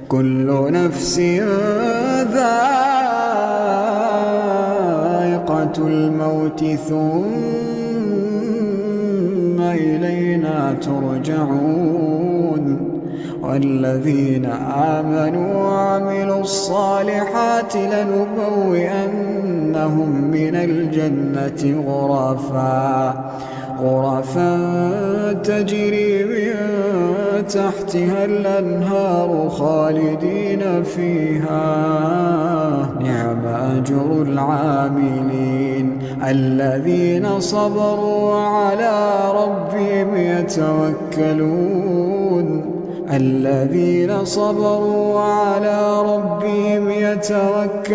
كل نفس ذائقة الموت ثم إلينا ترجعون والذين آمنوا وعملوا الصالحات لنبوئنهم من الجنة غرفا تجري من تحتها الأنهار خالدين فيها نعم أجر العاملين الذين صبروا وعلى ربهم يتوكلون